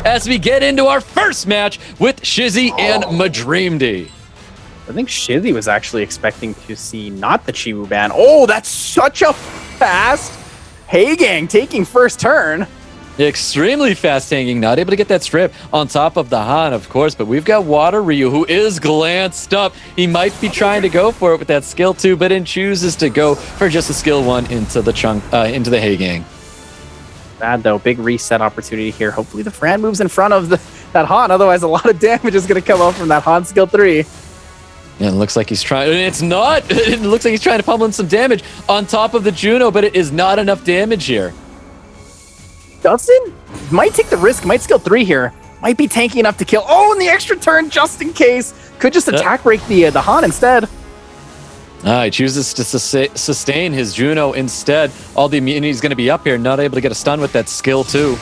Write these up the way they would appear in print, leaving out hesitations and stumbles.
as we get into our first match with SHIZZY and MADREAMDY. I think SHIZZY was actually expecting to see not the Chiwu ban. Oh, that's such a fast Hagang taking first turn. Extremely fast hanging, not able to get that strip on top of the Han, of course, but we've got Water Ryu, who is glanced up. He might be trying to go for it with that skill 2, but then chooses to go for just a skill 1 into the into the Hagang. Bad though, big reset opportunity here. Hopefully the Fran moves in front of that Han, otherwise a lot of damage is going to come out from that Han skill 3. And it looks like he's trying. It's not. It looks like he's trying to pummel in some damage on top of the Juno, but it is not enough damage here. Dustin might take the risk, might skill 3 here. Might be tanky enough to kill. Oh, and the extra turn just in case. Could just attack break the Han instead. He chooses to sustain his Juno instead. All the immunity's going to be up here, not able to get a stun with that skill 2.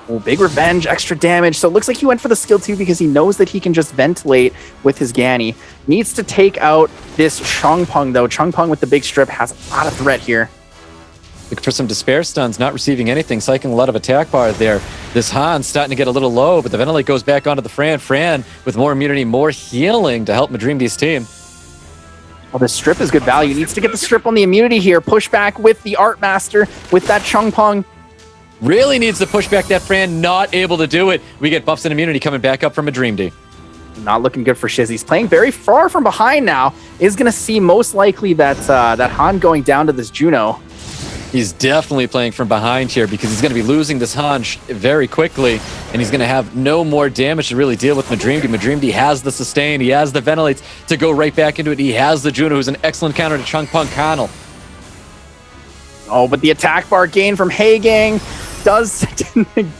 Oh, big revenge, extra damage. So it looks like he went for the skill 2 because he knows that he can just ventilate with his Ganny. Needs to take out this Changpeng though. Changpeng with the big strip has a lot of threat here. Looking for some despair stuns, not receiving anything, cycling a lot of attack bar there. This Han's starting to get a little low, but the ventilate goes back onto the Fran. Fran with more immunity, more healing to help MADREAMDY's team. Well, this strip is good value. Needs to get the strip on the immunity here. Push back with the Art Master with that Changpeng. Really needs to push back that Fran, not able to do it. We get buffs and immunity coming back up from MADREAMDY. Not looking good for SHIZZY. He's playing very far from behind now. Is going to see most likely that that Han going down to this Juno. He's definitely playing from behind here because he's going to be losing this Han very quickly, and he's going to have no more damage to really deal with MADREAMDY. MADREAMDY has the sustain, he has the ventilates to go right back into it. He has the Juno, who's an excellent counter to Changpeng Connell. Oh, but the attack bar gain from Hagang does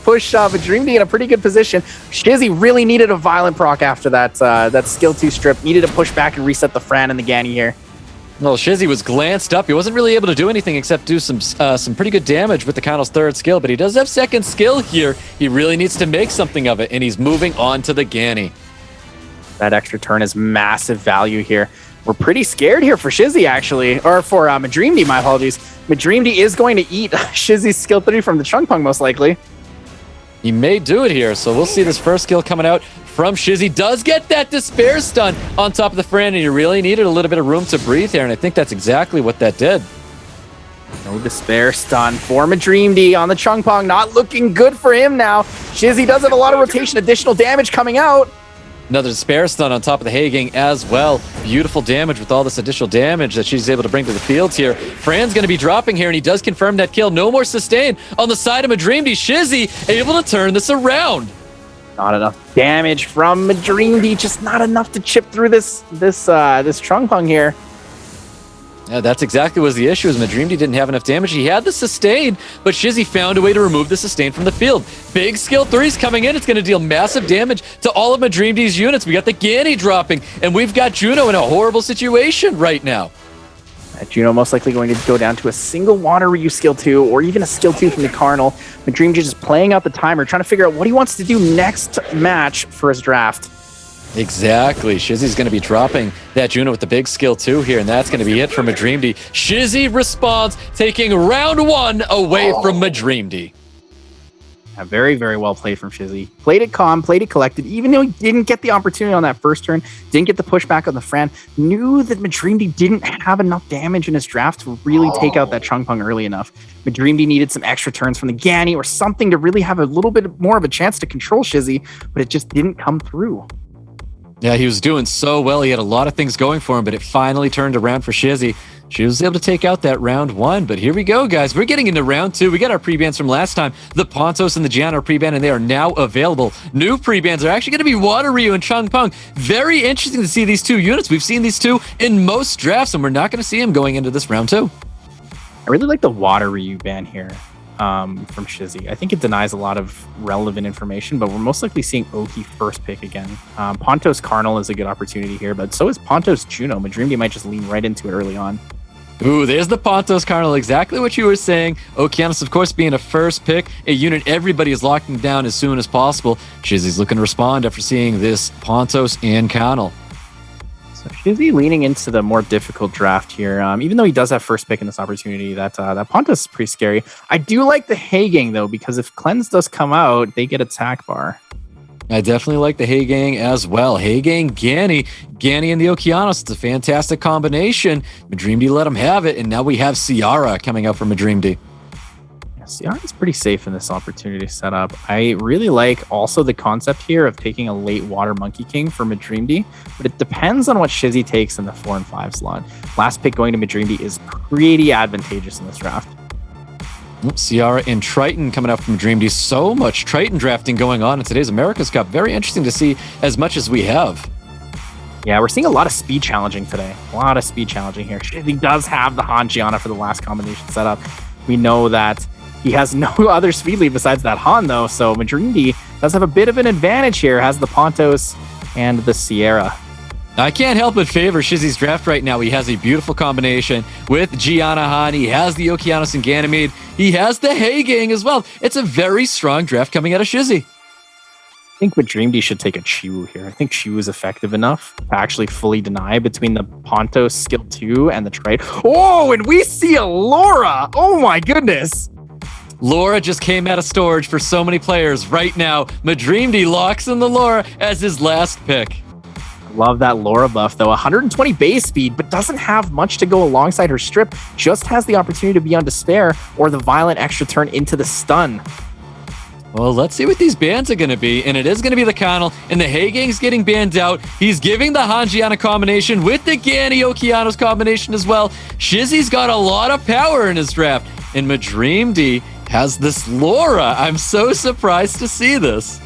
push MADREAMDY in a pretty good position. SHIZZY really needed a violent proc after that that skill 2 strip. Needed to push back and reset the Fran and the Ganny here. Well, SHIZZY was glanced up. He wasn't really able to do anything except do some pretty good damage with the Connell's third skill, but he does have second skill here. He really needs to make something of it, and he's moving on to the Ganny. That extra turn is massive value here. We're pretty scared here for SHIZZY, actually. Or for MADREAMDY, my apologies. MADREAMDY is going to eat SHIZZY's skill 3 from the Changpeng, most likely. He may do it here, so we'll see this first skill coming out from SHIZZY. Does get that despair stun on top of the Fran, and he really needed a little bit of room to breathe here, and I think that's exactly what that did. No despair stun for MADREAMDY on the Changpeng. Not looking good for him now. SHIZZY does have a lot of rotation, additional damage coming out. Another despair stun on top of the Hagang as well. Beautiful damage with all this additional damage that she's able to bring to the field here. Fran's going to be dropping here, and he does confirm that kill. No more sustain on the side of MADREAMDY. SHIZZY able to turn this around. Not enough damage from MADREAMDY. Just not enough to chip through this Changpeng here. Yeah, that's exactly what was the issue, is MADREAMDY didn't have enough damage. He had the sustain, but SHIZZY found a way to remove the sustain from the field. Big skill 3's coming in. It's going to deal massive damage to all of MADREAMDY's units. We got the Ganny dropping, and we've got Juno in a horrible situation right now. Juno most likely going to go down to a single Water Ryu skill 2, or even a skill 2 from the Cardinal. MADREAMDY just playing out the timer, trying to figure out what he wants to do next match for his draft. Exactly. SHIZZY's going to be dropping that Juno with the big skill 2 here, and that's going to be it for MADREAMDY. SHIZZY responds, taking round 1 away from MADREAMDY. Yeah, very, very well played from SHIZZY. Played it calm, played it collected, even though he didn't get the opportunity on that first turn, didn't get the pushback on the Fran, knew that MADREAMDY didn't have enough damage in his draft to really take out that Changpeng early enough. MADREAMDY needed some extra turns from the Ganny or something to really have a little bit more of a chance to control SHIZZY, but it just didn't come through. Yeah, he was doing so well. He had a lot of things going for him, but it finally turned around for SHIZZY. She was able to take out that round 1, but here we go, guys. We're getting into round 2. We got our pre-bans from last time. The Pontos and the Jian are pre-banned, and they are now available. New pre-bans are actually going to be Water Ryu and Changpeng. Very interesting to see these two units. We've seen these two in most drafts, and we're not going to see them going into this round 2. I really like the Water Ryu ban here. From SHIZZY. I think it denies a lot of relevant information, but we're most likely seeing Oki first pick again. Pontos Cardinal is a good opportunity here, but so is Pontos Juno. MADREAMDY might just lean right into it early on. Ooh, there's the Pontos Cardinal, exactly what you were saying. Okeanos, of course, being a first pick, a unit everybody is locking down as soon as possible. SHIZZY's looking to respond after seeing this Pontos and Cardinal. So Shizzy leaning into the more difficult draft here. Even though he does have first pick in this opportunity, that Pontos is pretty scary. I do like the Hagang though, because if Cleanse does come out, they get attack bar. I definitely like the Hagang as well. Hagang, Ganny and the Okeanos. It's a fantastic combination. MADREAMDY let him have it, and now we have Ciara coming out from MADREAMDY. Ciara is pretty safe in this opportunity setup. I really like also the concept here of taking a late Water Monkey King for MADREAMDY, but it depends on what Shizzy takes in the 4 and 5 slot. Last pick going to MADREAMDY is pretty advantageous in this draft. Ciara and Triton coming out from MADREAMDY. So much Triton drafting going on in today's America's Cup. Very interesting to see as much as we have. Yeah, we're seeing a lot of speed challenging today. A lot of speed challenging here. Shizzy does have the Han Gianna for the last combination setup. We know that he has no other speed lead besides that Han, though, so MADREAMDY does have a bit of an advantage here. Has the Pontos and the Ciara. I can't help but favor Shizzy's draft right now. He has a beautiful combination with Gianna Han. He has the Okeanos and Ganymede. He has the Hagang as well. It's a very strong draft coming out of Shizzy. I think MADREAMDY should take a Chiwu here. I think Chiwu is effective enough to actually fully deny between the Pontos skill 2 and the trade. Oh, and we see a Laura. Oh my goodness. Laura just came out of storage for so many players right now. MADREAMDY locks in the Laura as his last pick. Love that Laura buff, though. 120 base speed, but doesn't have much to go alongside her strip. Just has the opportunity to be on Despair or the Violent extra turn into the stun. Well, let's see what these bans are going to be, and it is going to be the Connell, and the Hagang's getting banned out. He's giving the Han-Gianna combination with the Ganny Okeanos combination as well. Shizzy's got a lot of power in his draft, and MADREAMDY has this Laura. I'm so surprised to see this.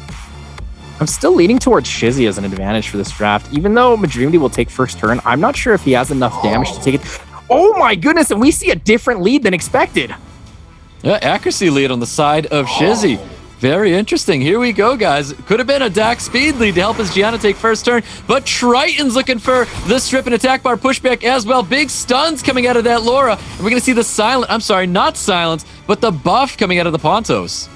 I'm still leaning towards Shizzy as an advantage for this draft. Even though MADREAMDY will take first turn, I'm not sure if he has enough damage to take it. Oh my goodness, and we see a different lead than expected. Yeah, accuracy lead on the side of Shizzy. Very interesting. Here we go, guys. Could have been a Dax speed lead to help his Gianna take first turn, but Triton's looking for the strip and attack bar pushback as well. Big stuns coming out of that Laura. And we're going to see the silent, I'm sorry, not silence, but the buff coming out of the Pontos.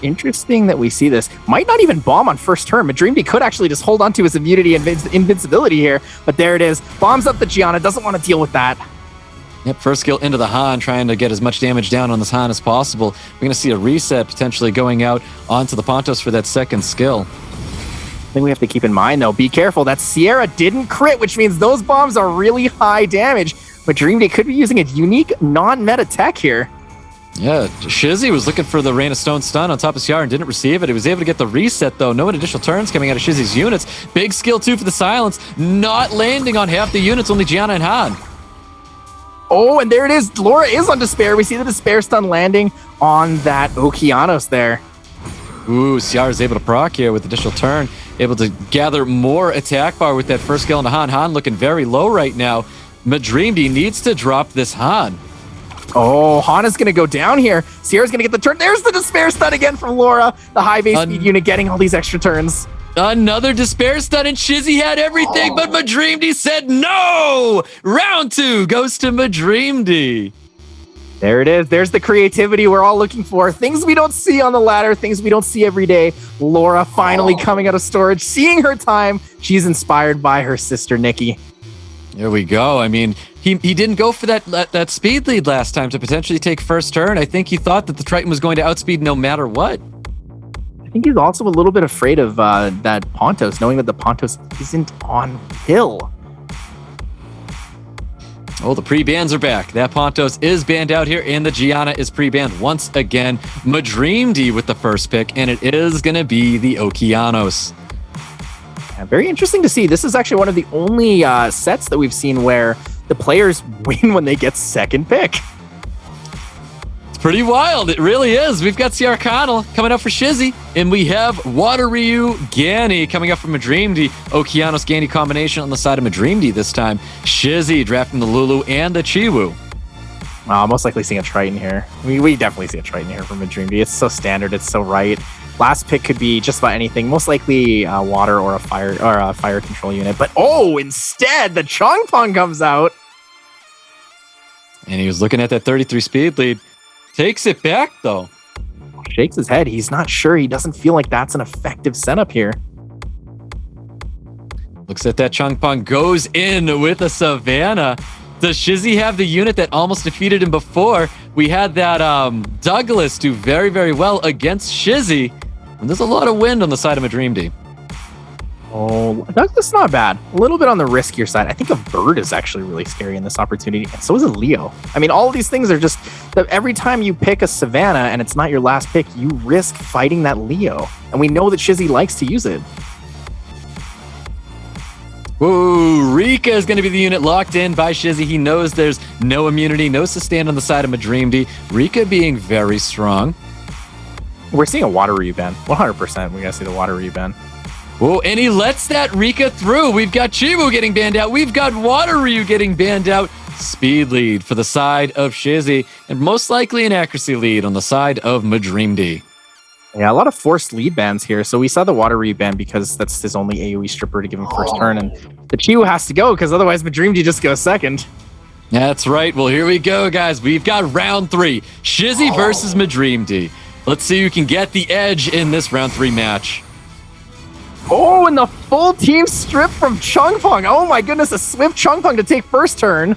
Interesting that we see this. Might not even bomb on first turn. MADREAMDY could actually just hold on to his immunity and invincibility here, but there it is. Bombs up the Gianna, doesn't want to deal with that. Yep, first skill into the Han, trying to get as much damage down on this Han as possible. We're going to see a reset potentially going out onto the Pontos for that second skill. Thing we have to keep in mind, though, be careful. That Ciara didn't crit, which means those bombs are really high damage. MADREAMDY could be using a unique non-meta tech here. Yeah, Shizzy was looking for the Rain of Stone stun on top of Ciara and didn't receive it. He was able to get the reset, though. No additional turns coming out of Shizzy's units. Big skill, too, for the silence. Not landing on half the units, only Gianna and Han. Oh, and there it is. Laura is on Despair. We see the Despair stun landing on that Okeanos there. Ooh, Ciara's able to proc here with additional turn. Able to gather more attack bar with that first skill into Han. Han looking very low right now. MADREAMDY needs to drop this Han. Oh, Han is going to go down here. Ciara's going to get the turn. There's the Despair stun again from Laura. The high base speed unit getting all these extra turns. Another Despair stun, and Shizzy had everything, but MADREAMDY said no! Round 2 goes to MADREAMDY. There it is. There's the creativity we're all looking for. Things we don't see on the ladder, things we don't see every day. Laura finally coming out of storage, seeing her time. She's inspired by her sister, Nikki. There we go. I mean, he didn't go for that speed lead last time to potentially take first turn. I think he thought that the Triton was going to outspeed no matter what. I think he's also a little bit afraid of that Pontos, knowing that the Pontos isn't on hill. Oh, the pre-bans are back. That Pontos is banned out here, and the Gianna is pre-banned once again. MADREAMDY with the first pick, and it is going to be the Okeanos. Yeah, very interesting to see. This is actually one of the only sets that we've seen where the players win when they get second pick. It's pretty wild. It really is. We've got Ciara Connell coming up for Shizzy, and we have Water Ryu Ganny coming up from MADREAMDY. Okeanos Ganny combination on the side of MADREAMDY this time. Shizzy drafting the Lulu and the Chiwu. Most likely seeing a Triton here. We definitely see a Triton here from MADREAMDY. It's so standard. It's so right. Last pick could be just about anything. Most likely water or a fire control unit. But instead the Chongpong comes out. And he was looking at that 33 speed lead. Takes it back, though. Shakes his head. He's not sure. He doesn't feel like that's an effective setup here. Looks at that Changpong, goes in with a Savannah. Does SHIZZY have the unit that almost defeated him before? We had that Douglas do very, very well against SHIZZY. And there's a lot of wind on the side of MADREAMDY. Oh, Douglas not bad. A little bit on the riskier side. I think a bird is actually really scary in this opportunity, and so is a Leo. I mean, all of these things are just every time you pick a Savannah and it's not your last pick, you risk fighting that Leo, and we know that SHIZZY likes to use it. Ooh, Rika is going to be the unit locked in by SHIZZY. He knows there's no immunity, no sustain on the side of MADREAMDY. Rika being very strong. We're seeing a water Ryuban. 100% we gotta see the water Ryuban. Oh, and he lets that Rika through. We've got Chibu getting banned out. We've got Water Ryu getting banned out. Speed lead for the side of SHIZZY, and most likely an accuracy lead on the side of MADREAMDY. Yeah, a lot of forced lead bans here. So we saw the Water Ryu ban because that's his only AoE stripper to give him first turn, and the Chiwu has to go because otherwise MADREAMDY just goes second. That's right. Well, here we go, guys. We've got round 3. SHIZZY versus MADREAMDY. Let's see who can get the edge in this round 3 match. Oh, and the full team strip from Changpong. Oh my goodness, a swift Changpong to take first turn.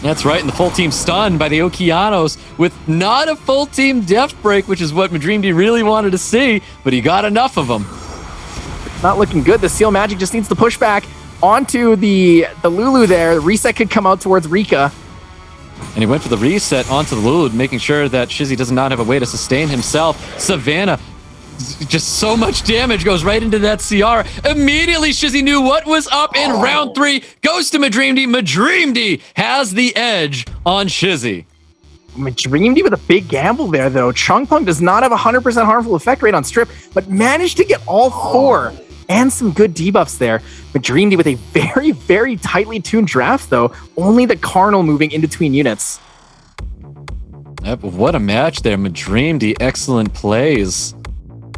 That's right, and the full team stunned by the Okeanos with not a full team death break, which is what MADREAMDY really wanted to see, but he got enough of them. Not looking good. The Seal Magic just needs to push back onto the Lulu there. The reset could come out towards Rika. And he went for the reset onto the Lulu, making sure that SHIZZY does not have a way to sustain himself. Savannah, just so much damage goes right into that CR. Immediately, SHIZZY knew what was up in round 3. Goes to MADREAMDY. MADREAMDY has the edge on SHIZZY. MADREAMDY with a big gamble there, though. Changpong does not have a 100% harmful effect rate on strip, but managed to get all 4 and some good debuffs there. MADREAMDY with a very, very tightly tuned draft, though. Only the Carnal moving in between units. Yep, what a match there. MADREAMDY, excellent plays.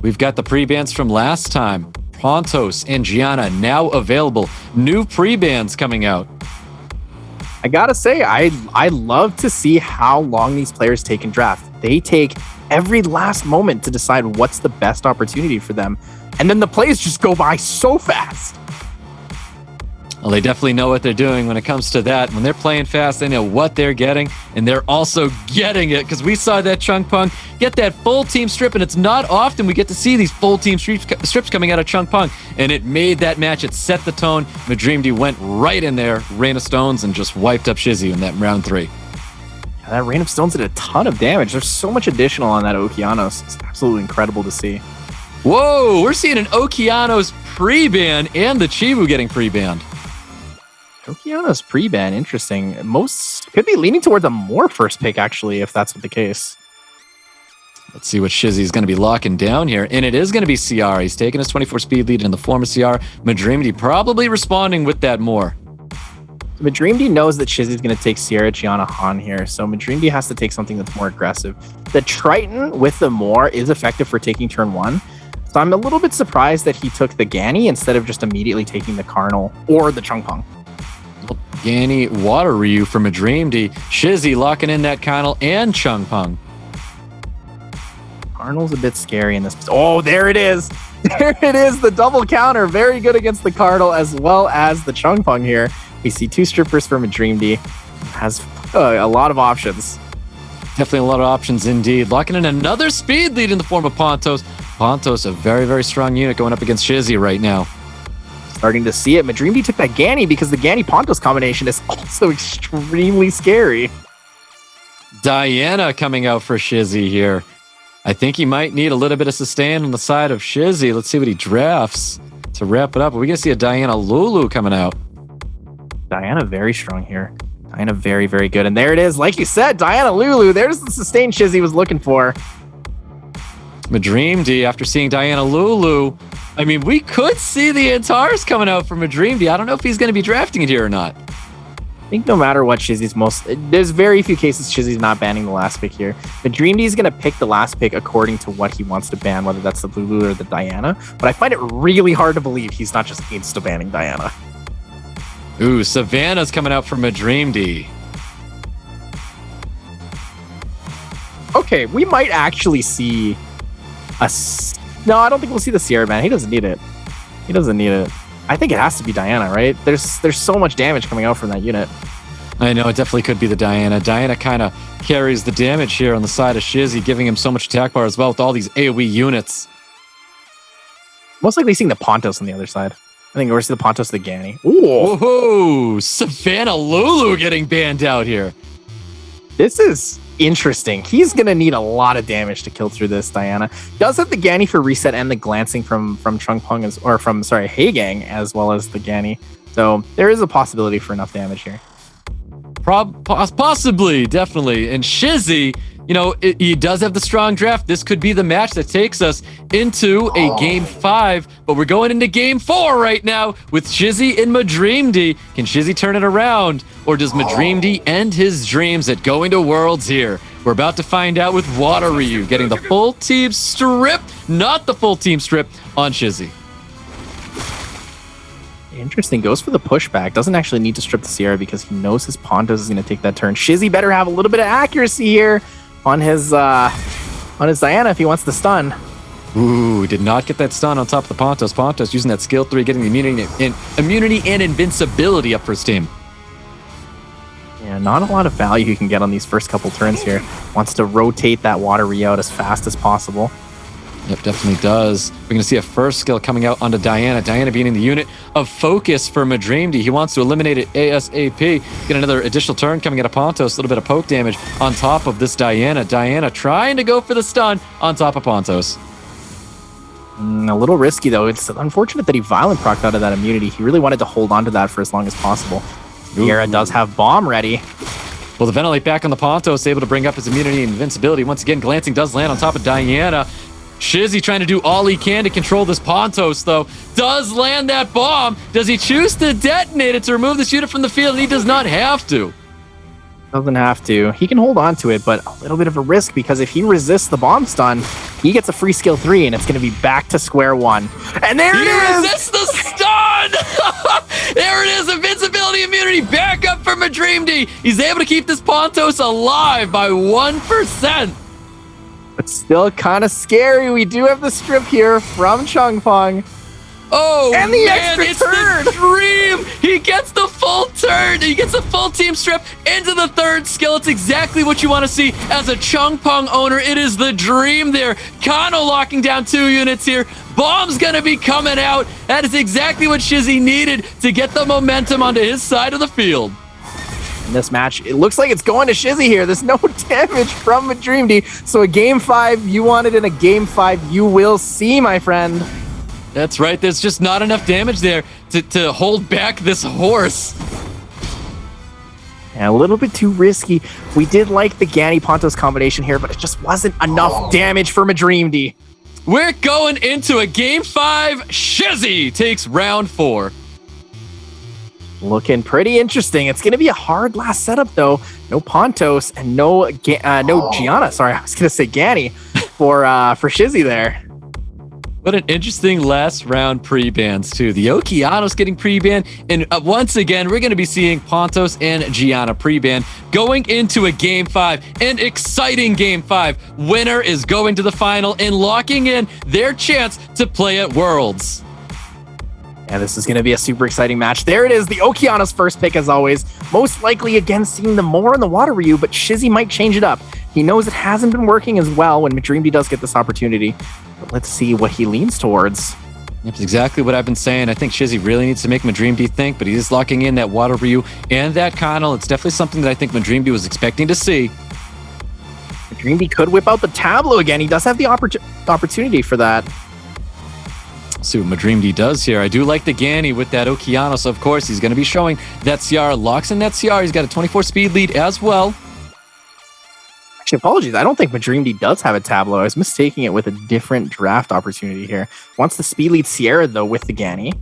We've got the pre-bans from last time. Pontos and Gianna now available. New pre-bans coming out. I gotta say, I love to see how long these players take in draft. They take every last moment to decide what's the best opportunity for them. And then the plays just go by so fast. Well, they definitely know what they're doing when it comes to that. When they're playing fast, they know what they're getting, and they're also getting it, because we saw that Changpong get that full team strip, and it's not often we get to see these full team strips coming out of Changpong, and it made that match. It set the tone. MADREAMDY went right in there, Rain of Stones, and just wiped up SHIZZY in that round 3. Yeah, that Rain of Stones did a ton of damage. There's so much additional on that Okeanos. It's absolutely incredible to see. Whoa, we're seeing an Okeanos pre-ban and the Chibu getting pre-banned. Okeanos pre-ban, interesting. Most could be leaning towards a more first pick, actually, if that's the case. Let's see what SHIZZY's going to be locking down here. And it is going to be CR. He's taking his 24 speed lead in the form of CR. MADREAMDY probably responding with that more. MADREAMDY knows that SHIZZY's going to take Sierra Gianna Han here, so MADREAMDY has to take something that's more aggressive. The Triton with the Moor is effective for taking turn 1, so I'm a little bit surprised that he took the Gani instead of just immediately taking the Carnal or the Changpong. Gani Water Ryu for MADREAMDY. SHIZZY locking in that Carnal and Changpong. Carnal's a bit scary in this. Oh, there it is. There it is. The double counter. Very good against the Carnal as well as the Changpong here. We see 2 strippers for MADREAMDY. Has a lot of options. Definitely a lot of options indeed. Locking in another speed lead in the form of Pontos. Pontos, a very, very strong unit going up against SHIZZY right now. Starting to see it. MADREAMDY took that Gani because the Gani-Pontos combination is also extremely scary. Diana coming out for SHIZZY here. I think he might need a little bit of sustain on the side of SHIZZY. Let's see what he drafts to wrap it up. Are we going to see a Diana Lulu coming out? Diana very strong here. Diana very, very good. And there it is. Like you said, Diana Lulu. There's the sustain SHIZZY was looking for. MADREAMDY, after seeing Diana Lulu, I mean, we could see the Antares coming out for MADREAMDY. I don't know if he's going to be drafting it here or not. I think no matter what SHIZZY's there's very few cases SHIZZY's not banning the last pick here. MADREAMDY is going to pick the last pick according to what he wants to ban, whether that's the Lulu or the Diana. But I find it really hard to believe he's not just insta-banning Diana. Ooh, Savannah's coming out for MADREAMDY. Okay, we might actually see a... No, I don't think we'll see the Sierra ban. He doesn't need it. He doesn't need it. I think it has to be Diana, right? There's so much damage coming out from that unit. I know, it definitely could be the Diana. Diana kind of carries the damage here on the side of SHIZZY, giving him so much attack bar as well with all these AoE units. Most likely seeing the Pontos on the other side. I think we're seeing the Pontos, the Ganny. Ooh. Whoa! Savannah Lulu getting banned out here. This is interesting. He's going to need a lot of damage to kill through this Diana. Does have the Ganny for reset and the glancing from Chungpung, Haegang, as well as the Ganny. So there is a possibility for enough damage here. Possibly, definitely. And SHIZZY, you know, he does have the strong draft. This could be the match that takes us into a Game 5, but we're going into Game 4 right now with SHIZZY and MADREAMDY. Can SHIZZY turn it around, or does MADREAMDY end his dreams at going to Worlds here? We're about to find out with Water Ryu getting the full team strip, not the full team strip, on SHIZZY. Interesting. Goes for the pushback. Doesn't actually need to strip the Sierra because he knows his Pontos is going to take that turn. SHIZZY better have a little bit of accuracy here on his Diana if he wants the stun. Ooh, did not get that stun on top of the Pontos. Pontos using that skill 3, getting the immunity and invincibility up for his team. Yeah, not a lot of value you can get on these first couple turns here. Wants to rotate that Water Ryu out as fast as possible. Yep, definitely does. We're going to see a first skill coming out onto Diana. Diana being in the unit of focus for MADREAMDY. He wants to eliminate it ASAP. Get another additional turn coming out of Pontos. A little bit of poke damage on top of this Diana. Diana trying to go for the stun on top of Pontos. A little risky, though. It's unfortunate that he violent procced out of that immunity. He really wanted to hold on to that for as long as possible. Sierra does have bomb ready. Well, the Ventilate back on the Pontos, able to bring up his immunity and invincibility. Once again, glancing does land on top of Diana. SHIZZY trying to do all he can to control this Pontos, though. Does land that bomb. Does he choose to detonate it to remove this unit from the field? And he does not have to. Doesn't have to. He can hold on to it, but a little bit of a risk because if he resists the bomb stun, he gets a free skill 3, and it's going to be back to square one. And there it is! He resists the stun! There it is, invincibility immunity back up for MADREAMDY. He's able to keep this Pontos alive by 1%. But still kind of scary. We do have the strip here from Chungpung. Oh, and the man, extra it's turn. the dream. He gets the full turn. He gets a full team strip into the third skill. It's exactly what you want to see as a Chungpung owner. It is the dream there. Kano locking down 2 units here. Bomb's going to be coming out. That is exactly what SHIZZY needed to get the momentum onto his side of the field. In this match, it looks like it's going to SHIZZY here. There's no damage from MADREAMDY. So a Game 5, you want it in a Game 5, you will see, my friend. That's right. There's just not enough damage there to hold back this horse. And a little bit too risky. We did like the Ganny Pontos combination here, but it just wasn't enough damage for MADREAMDY. We're going into a Game 5. SHIZZY takes round 4. Looking pretty interesting. It's going to be a hard last setup, though. No Pontos and no Gianna. Sorry, I was going to say Ganny for SHIZZY there. What an interesting last round pre-bans, too. The Okeanos getting pre-banned, and once again, we're going to be seeing Pontos and Gianna pre-ban going into a Game 5, an exciting Game 5. Winner is going to the final and locking in their chance to play at Worlds. Yeah, this is going to be a super exciting match. There it is, the Okeanos first pick as always. Most likely, again, seeing the more in the Water Ryu, but SHIZZY might change it up. He knows it hasn't been working as well when MADREAMDY does get this opportunity. But let's see what he leans towards. That's exactly what I've been saying. I think SHIZZY really needs to make MADREAMDY think, but he is locking in that Water Ryu and that Connell. It's definitely something that I think MADREAMDY was expecting to see. MADREAMDY could whip out the Tableau again. He does have the opportunity for that. See what MADREAMDY does here. I do like the Ganny with that Okeanos, of course. He's going to be showing that CR. Locks in that CR. He's got a 24 speed lead as well. Actually, apologies. I don't think MADREAMDY does have a Tableau. I was mistaking it with a different draft opportunity here. Wants the speed lead Sierra, though, with the Ganny.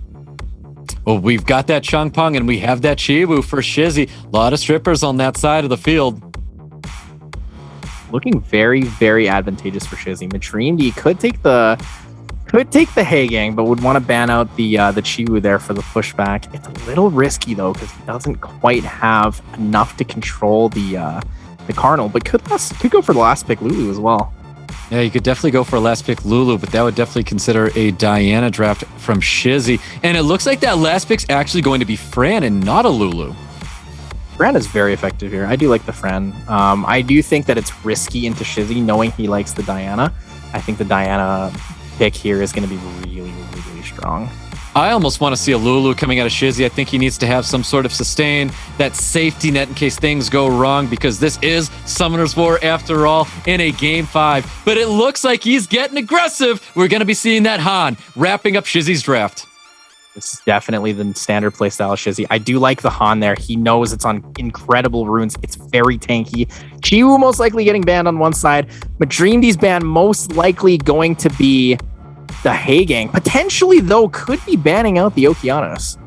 Well, we've got that Chungpung and we have that Chiwu for SHIZZY. A lot of strippers on that side of the field. Looking very, very advantageous for SHIZZY. MADREAMDY could take the Haegang, but would want to ban out the Chiwu there for the pushback. It's a little risky though, because he doesn't quite have enough to control the Cardinal, but could go for the last pick Lulu as well. Yeah, you could definitely go for a last pick Lulu, but that would definitely consider a Diana draft from SHIZZY. And it looks like that last pick's actually going to be Fran and not a Lulu. Fran is very effective here. I do like the Fran. I do think that it's risky into SHIZZY, knowing he likes the Diana. I think the Diana pick here is going to be really, really strong. I almost want to see a Lulu coming out of SHIZZY. I think he needs to have some sort of sustain, that safety net in case things go wrong, because this is Summoner's War after all in a Game 5. But it looks like he's getting aggressive. We're going to be seeing that Han wrapping up SHIZZY's draft. This is definitely the standard playstyle of SHIZZY. I do like the Han there. He knows it's on incredible runes. It's very tanky. Chiwu most likely getting banned on one side. MADREAMDY's ban most likely going to be the Heigang. Potentially, though, could be banning out the Okeanos.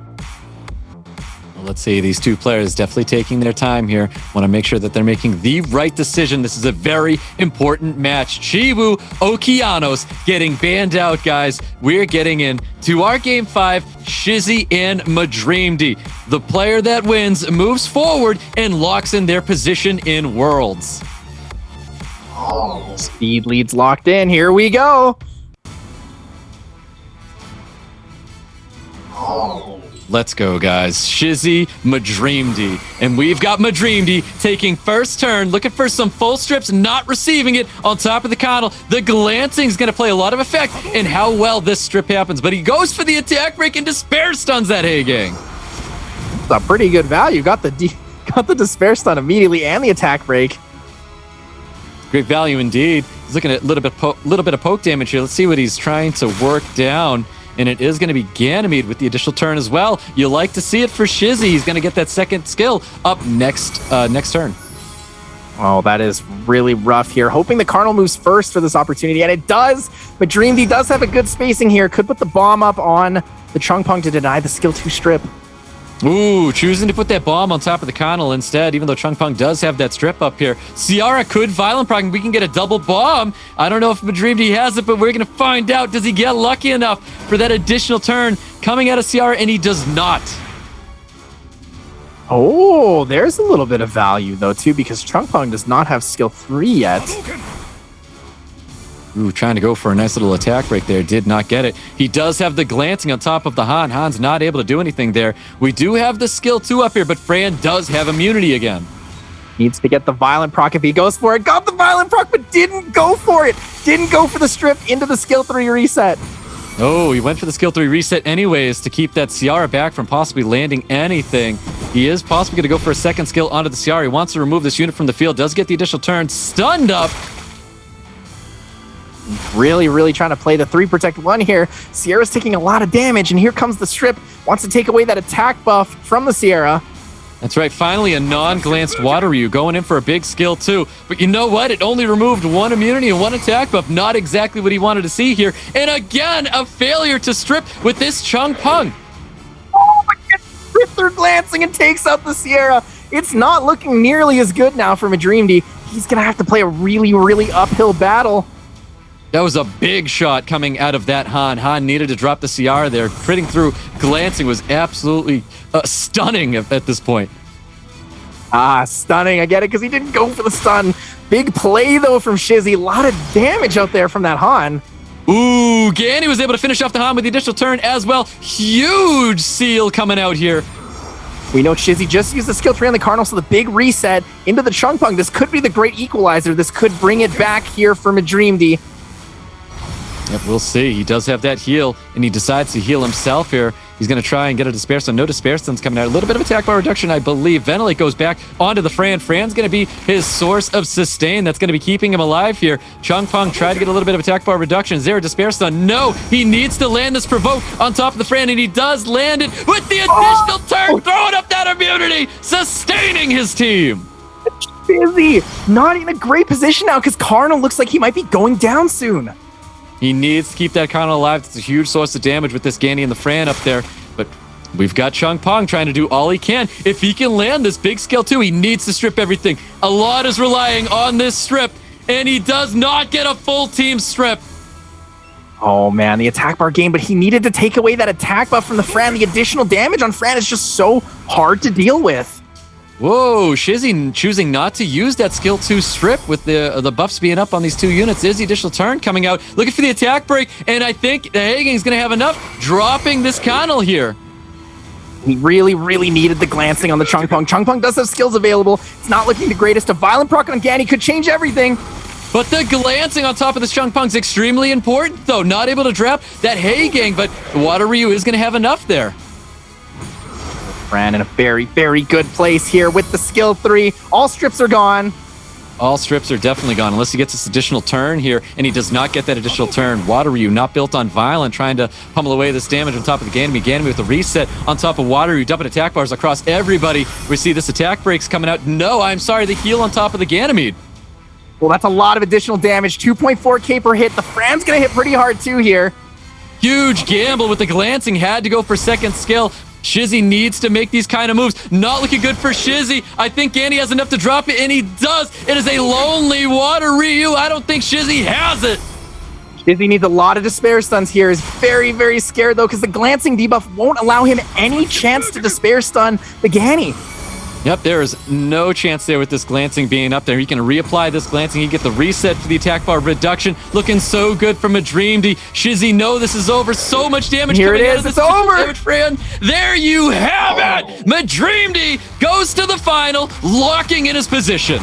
Well, let's see. These two players definitely taking their time here. Want to make sure that they're making the right decision. This is a very important match. Chiwu, Okeanos getting banned out, guys. We're getting in to our Game 5, SHIZZY and MADREAMDY. The player that wins moves forward and locks in their position in Worlds. Speed leads locked in. Here we go. Let's go, guys. SHIZZY, MADREAMDY. And we've got MADREAMDY taking first turn, looking for some full strips, not receiving it on top of the Connell. The glancing is going to play a lot of effect in how well this strip happens, but he goes for the attack break and despair stuns that Heigang. It's a pretty good value. Got the despair stun immediately and the attack break. Great value indeed. He's looking at a little bit of poke damage here. Let's see what he's trying to work down. And it is going to be Ganymede with the additional turn as well. You like to see it for SHIZZY. He's going to get that second skill up next turn. Oh, that is really rough here. Hoping the Cardinal moves first for this opportunity, and it does. But MADREAMDY does have a good spacing here. Could put the bomb up on the Chungpong to deny the skill 2 strip. Ooh, choosing to put that bomb on top of the Connell instead, even though Chungpong does have that strip up here. Ciara could Violent Proc, and we can get a double bomb. I don't know if MADREAMDY has it, but we're going to find out. Does he get lucky enough for that additional turn coming out of Ciara? And he does not. Oh, there's a little bit of value, though, too, because Chungpong does not have skill 3 yet. Ooh, trying to go for a nice little attack break there. Did not get it. He does have the glancing on top of the Han. Han's not able to do anything there. We do have the skill 2 up here, but Fran does have immunity again. Needs to get the Violent Proc if he goes for it. Got the Violent Proc, but didn't go for it. Didn't go for the strip into the skill 3 reset. Oh, he went for the skill 3 reset anyways to keep that Ciara back from possibly landing anything. He is possibly going to go for a second skill onto the Ciara. He wants to remove this unit from the field. Does get the additional turn. Stunned up. Really trying to play the 3 protect 1 here. Sierra's taking a lot of damage, and here comes the strip. Wants to take away that attack buff from the Sierra. That's right. Finally, a non-glanced Water Ryu going in for a big skill too. But you know what? It only removed 1 immunity and 1 attack buff. Not exactly what he wanted to see here. And again, a failure to strip with this Chungpong. Oh, but gets stripped through glancing and takes out the Sierra. It's not looking nearly as good now for MADREAMDY. He's going to have to play a really uphill battle. That was a big shot coming out of that Han. Han needed to drop the Ciara there. Critting through glancing was absolutely stunning at this point. Stunning. I get it because he didn't go for the stun. Big play, though, from SHIZZY. A lot of damage out there from that Han. Ooh, Ganny was able to finish off the Han with the additional turn as well. Huge seal coming out here. We know SHIZZY just used the skill 3 on the Cardinal, so the big reset into the Chungpong. This could be the great equalizer. This could bring it back here for MADREAMDY. Yep, we'll see. He does have that heal, and he decides to heal himself here. He's going to try and get a Despair Stun. No Despair Stun's coming out. A little bit of attack bar reduction, I believe. Ventilate goes back onto the Fran. Fran's going to be his source of sustain. That's going to be keeping him alive here. Chungpong tried to get a little bit of attack bar reduction. Is there a Despair Stun? No! He needs to land this Provoke on top of the Fran, and he does land it with the additional turn, throwing up that immunity, sustaining his team. SHIZZY not in a great position now because Cardinal looks like he might be going down soon. He needs to keep that Connell alive. It's a huge source of damage with this Ganny and the Fran up there. But we've got Chungpong trying to do all he can. If he can land this big skill too, he needs to strip everything. A lot is relying on this strip, and he does not get a full team strip. Oh man, the attack bar game, but he needed to take away that attack buff from the Fran. The additional damage on Fran is just so hard to deal with. Whoa, SHIZZY choosing not to use that skill 2 strip with the buffs being up on these 2 units. Is the additional turn coming out, looking for the attack break, and I think the Hagen's going to have enough, dropping this Connell here. He really, really needed the glancing on the Chungpong. Chungpong does have skills available. It's not looking the greatest. A violent proc on Ganny could change everything. But the glancing on top of this Chungpong is extremely important, though. Not able to drop that Hagang, but Water Ryu is going to have enough there. Fran in a very, very good place here with the skill 3. All strips are gone. All strips are definitely gone, unless he gets this additional turn here, and he does not get that additional turn. Water Ryu not built on Violent, trying to pummel away this damage on top of the Ganymede. Ganymede with the reset on top of Water Ryu, dumping attack bars across everybody. We see this attack breaks coming out. No, I'm sorry, the heal on top of the Ganymede. Well, that's a lot of additional damage. 2.4k per hit. The Fran's going to hit pretty hard too here. Huge gamble with the glancing. Had to go for second skill. SHIZZY needs to make these kind of moves. Not looking good for SHIZZY. I think Ganny has enough to drop it, and he does. It is a lonely Water Ryu. I don't think SHIZZY has it. SHIZZY needs a lot of despair stuns here. Is very, very scared though, because the glancing debuff won't allow him any chance to despair stun the Ganny. Yep, there is no chance there with this glancing being up there. He can reapply this glancing. He can get the reset for the attack bar reduction. Looking so good from MADREAMDY. SHIZZY, no, this is over. So much damage here coming it out is. of this. It's over. Damage, Fran. There you have it. MADREAMDY goes to the final, locking in his position.